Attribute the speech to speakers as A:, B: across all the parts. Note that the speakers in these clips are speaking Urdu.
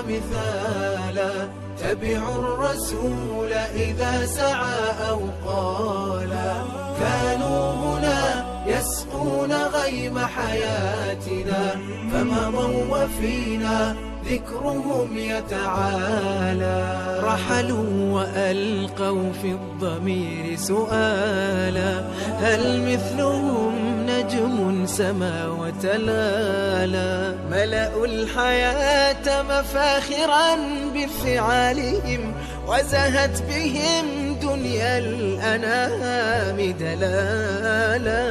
A: مثالا تبعوا الرسول إذا سعى أو قالا كانوا هنا يسقون غيم حياتنا فمضوا وفينا ذكرهم يتعالى رحلوا وألقوا في الضمير سؤالا هل مثلهم نجم سما وتلالا ملأوا الحياة مفاخرا بفعالهم وزهت بهم دنيا الأنام دلالا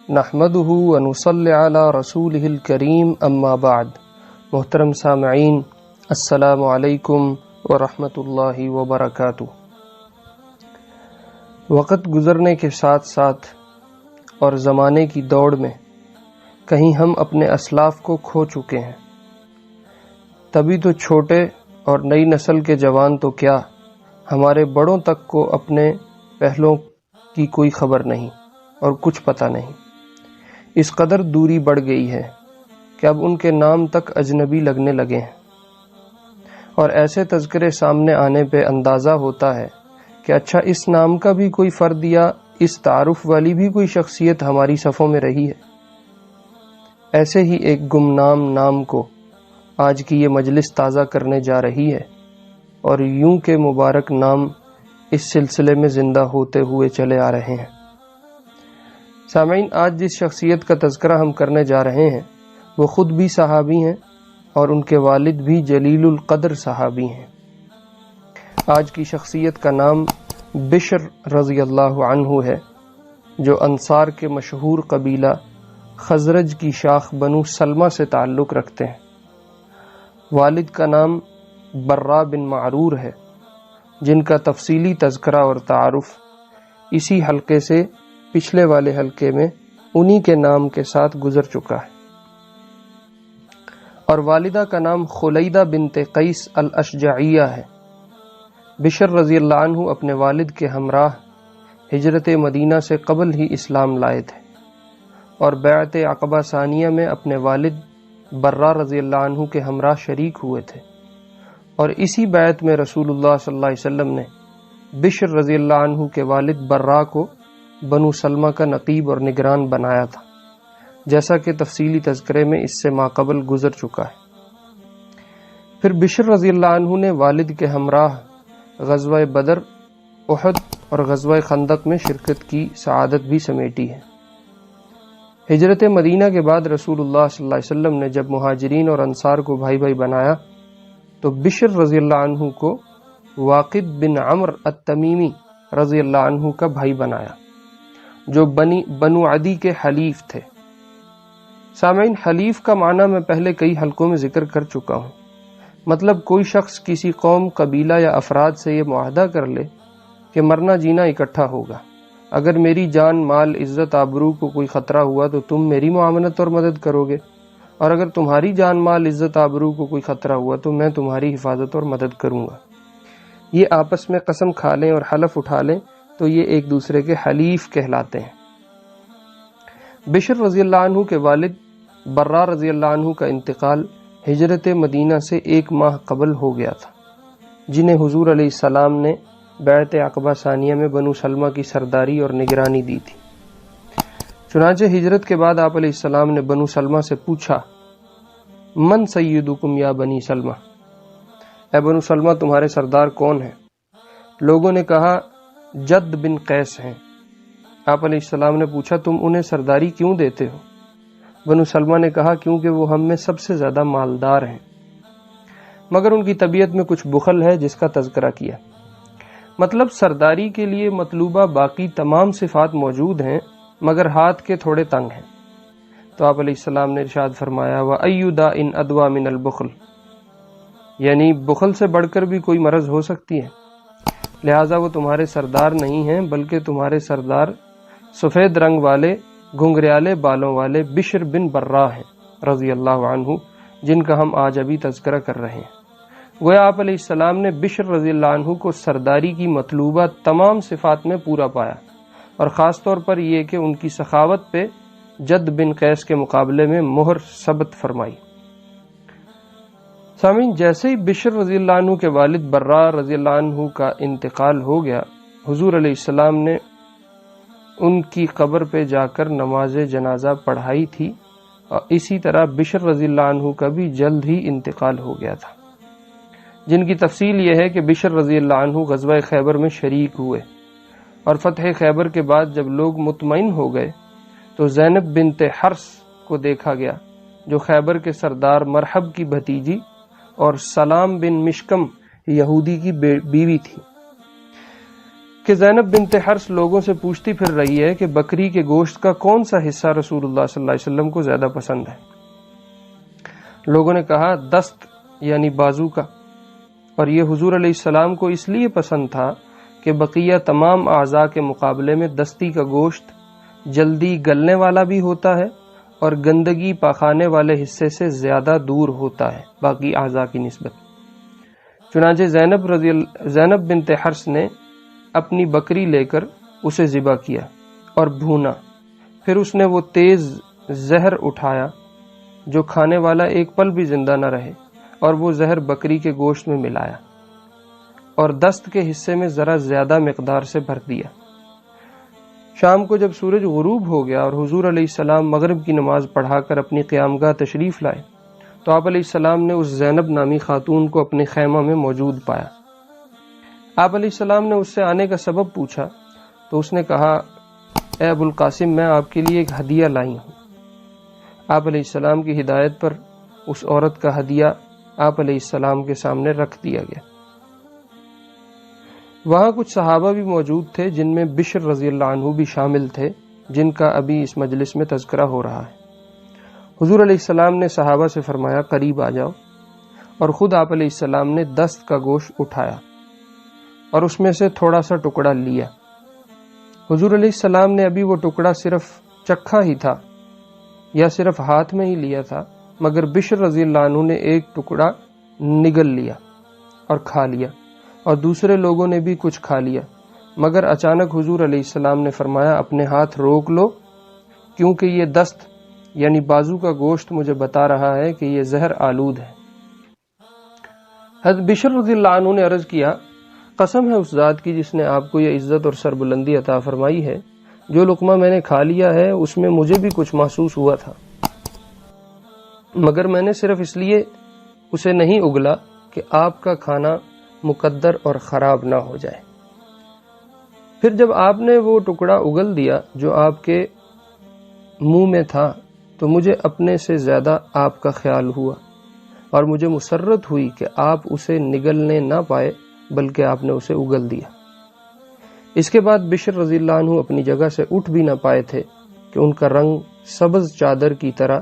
B: نحمده ونصلي على رسوله الكريم اما بعد. محترم سامعین، السلام علیکم ورحمۃ اللہ وبرکاتہ۔ وقت گزرنے کے ساتھ ساتھ اور زمانے کی دوڑ میں کہیں ہم اپنے اسلاف کو کھو چکے ہیں۔ تبھی تو چھوٹے اور نئی نسل کے جوان تو کیا، ہمارے بڑوں تک کو اپنے پہلوں کی کوئی خبر نہیں اور کچھ پتہ نہیں۔ اس قدر دوری بڑھ گئی ہے کہ اب ان کے نام تک اجنبی لگنے لگے ہیں، اور ایسے تذکرے سامنے آنے پہ اندازہ ہوتا ہے کہ اچھا اس نام کا بھی کوئی فرد یا اس تعارف والی بھی کوئی شخصیت ہماری صفوں میں رہی ہے۔ ایسے ہی ایک گمنام نام کو آج کی یہ مجلس تازہ کرنے جا رہی ہے، اور یوں کہ مبارک نام اس سلسلے میں زندہ ہوتے ہوئے چلے آ رہے ہیں۔ سامعین، آج جس شخصیت کا تذکرہ ہم کرنے جا رہے ہیں وہ خود بھی صحابی ہیں اور ان کے والد بھی جلیل القدر صحابی ہیں۔ آج کی شخصیت کا نام بشر رضی اللہ عنہ ہے، جو انصار کے مشہور قبیلہ خزرج کی شاخ بنو سلمہ سے تعلق رکھتے ہیں۔ والد کا نام برا بن معرور ہے، جن کا تفصیلی تذکرہ اور تعارف اسی حلقے سے پچھلے والے حلقے میں انہی کے نام کے ساتھ گزر چکا ہے۔ اور والدہ کا نام خلیدہ بنت قیس الاشجعیہ ہے۔ بشر رضی اللہ عنہ اپنے والد کے ہمراہ ہجرت مدینہ سے قبل ہی اسلام لائے تھے، اور بیعت عقبہ ثانیہ میں اپنے والد برا رضی اللہ عنہ کے ہمراہ شریک ہوئے تھے، اور اسی بیعت میں رسول اللہ صلی اللہ علیہ وسلم نے بشر رضی اللہ عنہ کے والد برا کو بنو سلمہ کا نقیب اور نگران بنایا تھا، جیسا کہ تفصیلی تذکرے میں اس سے ماقبل گزر چکا ہے۔ پھر بشر رضی اللہ عنہ نے والد کے ہمراہ غزوہ بدر، احد اور غزوہ خندق میں شرکت کی سعادت بھی سمیٹی ہے۔ ہجرت مدینہ کے بعد رسول اللہ صلی اللہ علیہ وسلم نے جب مہاجرین اور انصار کو بھائی بھائی بنایا تو بشر رضی اللہ عنہ کو واقد بن عمر التمیمی رضی اللہ عنہ کا بھائی بنایا، جو بنو عدی کے حلیف تھے۔ سامعین، حلیف کا معنی میں پہلے کئی حلقوں میں ذکر کر چکا ہوں۔ مطلب کوئی شخص کسی قوم، قبیلہ یا افراد سے یہ معاہدہ کر لے کہ مرنا جینا اکٹھا ہوگا، اگر میری جان، مال، عزت، آبرو کو کوئی خطرہ ہوا تو تم میری معاونت اور مدد کرو گے، اور اگر تمہاری جان، مال، عزت، آبرو کو کوئی خطرہ ہوا تو میں تمہاری حفاظت اور مدد کروں گا۔ یہ آپس میں قسم کھا لیں اور حلف اٹھا لیں تو یہ ایک دوسرے کے حلیف کہلاتے ہیں۔ بشر رضی اللہ عنہ کے والد برا رضی اللہ عنہ کا انتقال ہجرت مدینہ سے 1 ماہ قبل ہو گیا تھا، جنہیں حضور علیہ السلام نے بیعت عقبہ ثانیہ میں بنو سلمہ کی سرداری اور نگرانی دی تھی۔ چنانچہ ہجرت کے بعد آپ علیہ السلام نے بنو سلمہ سے پوچھا، من سیدکم یا بنی سلمہ، اے بنو سلمہ تمہارے سردار کون ہیں؟ لوگوں نے کہا جد بن قیس ہیں۔ آپ علیہ السلام نے پوچھا، تم انہیں سرداری کیوں دیتے ہو؟ بنو سلمہ نے کہا، کیونکہ وہ ہم میں سب سے زیادہ مالدار ہیں، مگر ان کی طبیعت میں کچھ بخل ہے جس کا تذکرہ کیا۔ مطلب سرداری کے لیے مطلوبہ باقی تمام صفات موجود ہیں، مگر ہاتھ کے تھوڑے تنگ ہیں۔ تو آپ علیہ السلام نے ارشاد فرمایا، وَأَيُّ دَاءٍ أَدْوَىٰ مِنَ الْبُخْلِ، یعنی بخل سے بڑھ کر بھی کوئی مرض ہو سکتی ہے، لہٰذا وہ تمہارے سردار نہیں ہیں، بلکہ تمہارے سردار سفید رنگ والے گھنگریالے بالوں والے بشر بن برا ہیں رضی اللہ عنہ، جن کا ہم آج ابھی تذکرہ کر رہے ہیں۔ گویا آپ علیہ السلام نے بشر رضی اللہ عنہ کو سرداری کی مطلوبہ تمام صفات میں پورا پایا، اور خاص طور پر یہ کہ ان کی سخاوت پہ جد بن قیس کے مقابلے میں مہر ثبت فرمائی۔ سامعین، جیسے ہی بشر رضی اللہ عنہ کے والد برا رضی اللہ عنہ کا انتقال ہو گیا، حضور علیہ السلام نے ان کی قبر پہ جا کر نماز جنازہ پڑھائی تھی، اور اسی طرح بشر رضی اللہ عنہ کا بھی جلد ہی انتقال ہو گیا تھا، جن کی تفصیل یہ ہے کہ بشر رضی اللہ عنہ غزوہ خیبر میں شریک ہوئے، اور فتح خیبر کے بعد جب لوگ مطمئن ہو گئے تو زینب بنت حرس کو دیکھا گیا، جو خیبر کے سردار مرحب کی بھتیجی اور سلام بن مشکم یہودی کی بیوی تھی، کہ زینب بنت حرس لوگوں سے پوچھتی پھر رہی ہے کہ بکری کے گوشت کا کون سا حصہ رسول اللہ صلی اللہ علیہ وسلم کو زیادہ پسند ہے۔ لوگوں نے کہا دست یعنی بازو کا، اور یہ حضور علیہ السلام کو اس لیے پسند تھا کہ بقیہ تمام اعضاء کے مقابلے میں دستی کا گوشت جلدی گلنے والا بھی ہوتا ہے اور گندگی پاخانے والے حصے سے زیادہ دور ہوتا ہے باقی اعضاء کی نسبت۔ چنانچہ زینب بنت حرس نے اپنی بکری لے کر اسے ذبح کیا اور بھونا، پھر اس نے وہ تیز زہر اٹھایا جو کھانے والا ایک پل بھی زندہ نہ رہے، اور وہ زہر بکری کے گوشت میں ملایا اور دست کے حصے میں ذرا زیادہ مقدار سے بھر دیا۔ شام کو جب سورج غروب ہو گیا اور حضور علیہ السلام مغرب کی نماز پڑھا کر اپنی قیامگاہ تشریف لائے تو آپ علیہ السلام نے اس زینب نامی خاتون کو اپنے خیمہ میں موجود پایا۔ آپ علیہ السلام نے اس سے آنے کا سبب پوچھا تو اس نے کہا، اے ابو القاسم، میں آپ کے لیے ایک ہدیہ لائی ہوں۔ آپ علیہ السلام کی ہدایت پر اس عورت کا ہدیہ آپ علیہ السلام کے سامنے رکھ دیا گیا۔ وہاں کچھ صحابہ بھی موجود تھے جن میں بشر رضی اللہ عنہ بھی شامل تھے، جن کا ابھی اس مجلس میں تذکرہ ہو رہا ہے۔ حضور علیہ السلام نے صحابہ سے فرمایا قریب آ جاؤ، اور خود آپ علیہ السلام نے دست کا گوشت اٹھایا اور اس میں سے تھوڑا سا ٹکڑا لیا۔ حضور علیہ السلام نے ابھی وہ ٹکڑا صرف چکھا ہی تھا یا صرف ہاتھ میں ہی لیا تھا، مگر بشر رضی اللہ عنہ نے ایک ٹکڑا نگل لیا اور کھا لیا، اور دوسرے لوگوں نے بھی کچھ کھا لیا، مگر اچانک حضور علیہ السلام نے فرمایا اپنے ہاتھ روک لو، کیونکہ یہ دست یعنی بازو کا گوشت مجھے بتا رہا ہے کہ یہ زہر آلود ہے۔ حضرت بشر رضی اللہ عنہ نے عرض کیا، قسم ہے اس ذات کی جس نے آپ کو یہ عزت اور سربلندی عطا فرمائی ہے، جو لقمہ میں نے کھا لیا ہے اس میں مجھے بھی کچھ محسوس ہوا تھا، مگر میں نے صرف اس لیے اسے نہیں اگلا کہ آپ کا کھانا مقدر اور خراب نہ ہو جائے۔ پھر جب آپ نے وہ ٹکڑا اگل دیا جو آپ کے منہ میں تھا تو مجھے اپنے سے زیادہ آپ کا خیال ہوا، اور مجھے مسرت ہوئی کہ آپ اسے نگلنے نہ پائے بلکہ آپ نے اسے اگل دیا۔ اس کے بعد بشر رضی اللہ عنہ اپنی جگہ سے اٹھ بھی نہ پائے تھے کہ ان کا رنگ سبز چادر کی طرح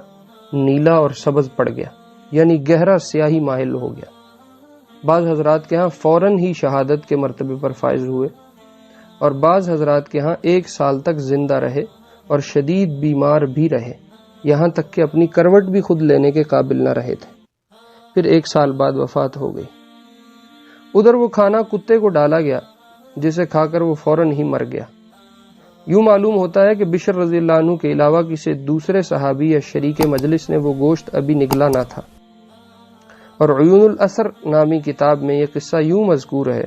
B: نیلا اور سبز پڑ گیا، یعنی گہرا سیاہی مائل ہو گیا۔ بعض حضرات کے ہاں فوراً ہی شہادت کے مرتبے پر فائز ہوئے، اور بعض حضرات کے ہاں 1 سال تک زندہ رہے اور شدید بیمار بھی رہے، یہاں تک کہ اپنی کروٹ بھی خود لینے کے قابل نہ رہے تھے۔ پھر 1 سال بعد وفات ہو گئی۔ ادھر وہ کھانا کتے کو ڈالا گیا، جسے کھا کر وہ فوراً ہی مر گیا۔ یوں معلوم ہوتا ہے کہ بشر رضی اللہ عنہ کے علاوہ کسی دوسرے صحابی یا شریک مجلس نے وہ گوشت ابھی نگلا نہ تھا۔ اور عیون الاثر نامی کتاب میں یہ قصہ یوں مذکور ہے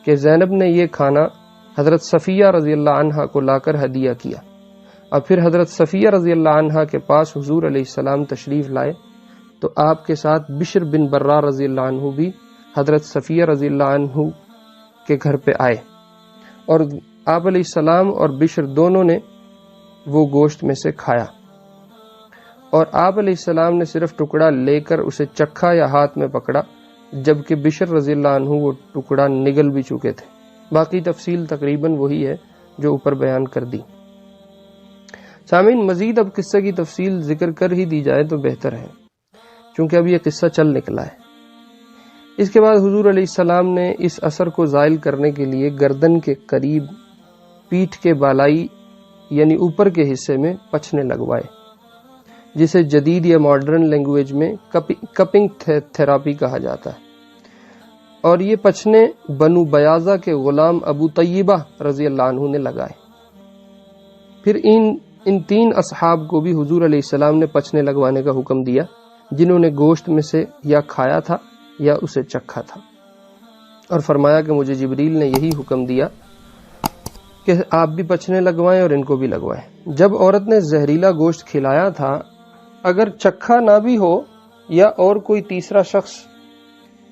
B: کہ زینب نے یہ کھانا حضرت صفیہ رضی اللہ عنہا کو لا کر ہدیہ کیا، اور پھر حضرت صفیہ رضی اللہ عنہا کے پاس حضور علیہ السلام تشریف لائے تو آپ کے ساتھ بشر بن برا رضی اللہ عنہ بھی حضرت صفیہ رضی اللہ عنہ کے گھر پہ آئے، اور آپ علیہ السلام اور بشر دونوں نے وہ گوشت میں سے کھایا، اور آپ علیہ السلام نے صرف ٹکڑا لے کر اسے چکھا یا ہاتھ میں پکڑا، جبکہ بشر رضی اللہ عنہ وہ ٹکڑا نگل بھی چکے تھے۔ باقی تفصیل تقریباً وہی ہے جو اوپر بیان کر دی۔ سامعین، مزید اب قصے کی تفصیل ذکر کر ہی دی جائے تو بہتر ہے، چونکہ اب یہ قصہ چل نکلا ہے۔ اس کے بعد حضور علیہ السلام نے اس اثر کو زائل کرنے کے لیے گردن کے قریب پیٹھ کے بالائی یعنی اوپر کے حصے میں پچھنے لگوائے، جسے جدید یا ماڈرن لینگویج میں کپنگ تھراپی کہا جاتا ہے، اور یہ پچھنے بنو بیاضہ کے غلام ابو طیبہ رضی اللہ عنہ نے لگائے۔ پھر ان ان 3 اصحاب کو بھی حضور علیہ السلام نے پچھنے لگوانے کا حکم دیا، جنہوں نے گوشت میں سے یا کھایا تھا یا اسے چکھا تھا، اور فرمایا کہ مجھے جبریل نے یہی حکم دیا کہ آپ بھی پچھنے لگوائیں اور ان کو بھی لگوائیں۔ جب عورت نے زہریلا گوشت کھلایا تھا، اگر چکھا نہ بھی ہو یا اور کوئی تیسرا شخص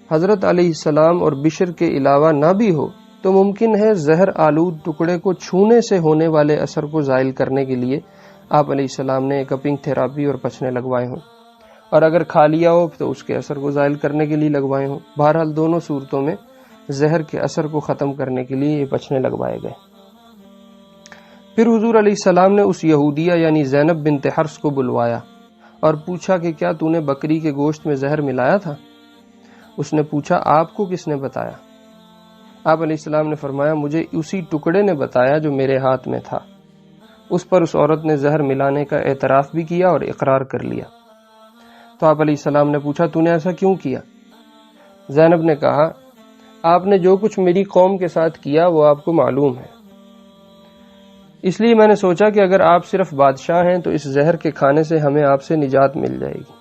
B: حضرت علیہ السلام اور بشر کے علاوہ نہ بھی ہو، تو ممکن ہے زہر آلود ٹکڑے کو چھونے سے ہونے والے اثر کو زائل کرنے کے لیے آپ علیہ السلام نے کپنگ تھراپی اور پچھنے لگوائے ہوں، اور اگر کھا لیا ہو تو اس کے اثر کو زائل کرنے کے لیے لگوائے ہوں۔ بہرحال دونوں صورتوں میں زہر کے اثر کو ختم کرنے کے لیے یہ پچھنے لگوائے گئے۔ پھر حضور علیہ السلام نے اس یہودیہ یعنی زینب بنت حرس کو بلوایا اور پوچھا کہ کیا تو نے بکری کے گوشت میں زہر ملایا تھا؟ اس نے پوچھا آپ کو کس نے بتایا؟ آپ علیہ السلام نے فرمایا مجھے اسی ٹکڑے نے بتایا جو میرے ہاتھ میں تھا۔ اس پر اس عورت نے زہر ملانے کا اعتراف بھی کیا اور اقرار کر لیا۔ تو آپ علیہ السلام نے پوچھا تو نے ایسا کیوں کیا؟ زینب نے کہا آپ نے جو کچھ میری قوم کے ساتھ کیا وہ آپ کو معلوم ہے، اس لیے میں نے سوچا کہ اگر آپ صرف بادشاہ ہیں تو اس زہر کے کھانے سے ہمیں آپ سے نجات مل جائے گی،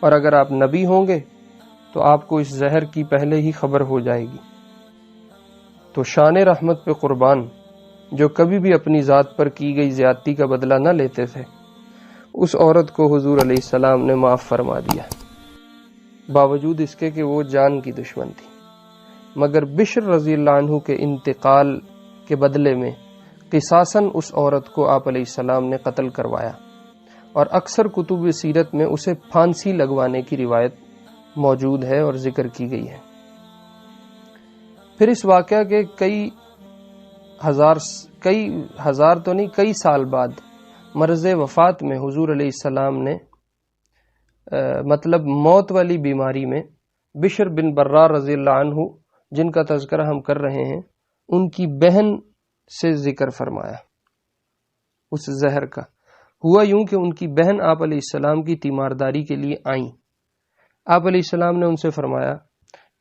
B: اور اگر آپ نبی ہوں گے تو آپ کو اس زہر کی پہلے ہی خبر ہو جائے گی۔ تو شان رحمت پہ قربان، جو کبھی بھی اپنی ذات پر کی گئی زیادتی کا بدلہ نہ لیتے تھے، اس عورت کو حضور علیہ السلام نے معاف فرما دیا، باوجود اس کے کہ وہ جان کی دشمن تھی۔ مگر بشر رضی اللہ عنہ کے انتقال کے بدلے میں قصاصاً اس عورت کو آپ علیہ السلام نے قتل کروایا، اور اکثر کتب سیرت میں اسے پھانسی لگوانے کی روایت موجود ہے اور ذکر کی گئی ہے۔ پھر اس واقعہ کے کئی سال بعد مرض وفات میں حضور علیہ السلام نے مطلب موت والی بیماری میں بشر بن برا رضی اللہ عنہ جن کا تذکرہ ہم کر رہے ہیں، ان کی بہن سے ذکر فرمایا۔ اس زہر کا ہوا یوں کہ ان کی بہن آپ علیہ السلام کی تیمارداری کے لیے آئیں۔ آپ علیہ السلام نے ان سے فرمایا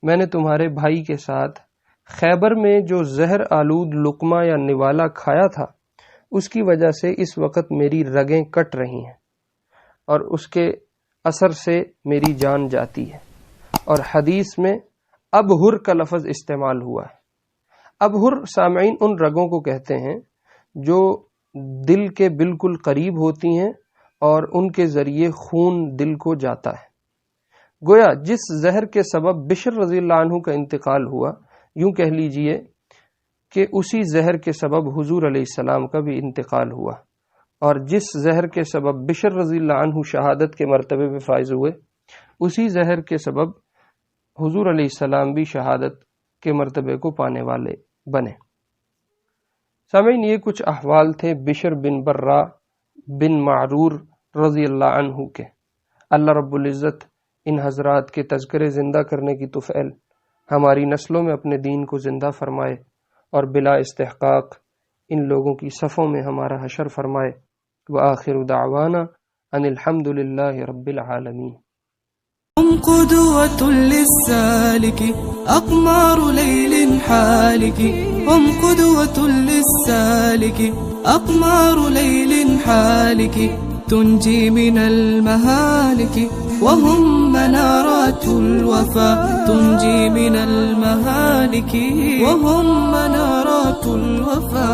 B: میں نے تمہارے بھائی کے ساتھ خیبر میں جو زہر آلود لقمہ یا نوالا کھایا تھا، اس کی وجہ سے اس وقت میری رگیں کٹ رہی ہیں اور اس کے اثر سے میری جان جاتی ہے۔ اور حدیث میں ابہر کا لفظ استعمال ہوا ہے۔ ابہر سامعین ان رگوں کو کہتے ہیں جو دل کے بالکل قریب ہوتی ہیں اور ان کے ذریعے خون دل کو جاتا ہے۔ گویا جس زہر کے سبب بشر رضی اللہ عنہ کا انتقال ہوا، یوں کہہ لیجئے کہ اسی زہر کے سبب حضور علیہ السلام کا بھی انتقال ہوا، اور جس زہر کے سبب بشر رضی اللہ عنہ شہادت کے مرتبے پہ فائز ہوئے، اسی زہر کے سبب حضور علیہ السلام بھی شہادت کے مرتبے کو پانے والے بنے۔ سامعین، یہ کچھ احوال تھے بشر بن برا بن معرور رضی اللہ عنہ کے۔ اللہ رب العزت ان حضرات کے تذکرے زندہ کرنے کی توفیق ہماری نسلوں میں اپنے دین کو زندہ فرمائے، اور بلا استحقاق ان لوگوں کی صفوں میں ہمارا حشر فرمائے۔ وآخر دعوانا ان الحمد للہ رب العالمین۔
A: هم قدوة للسالك أقمار ليل حالك، هم قدوة للسالك أقمار ليل حالك، تنجي من المهالك، وهم منارات الوفا تنجي من المهالك، وهم منارات الوفا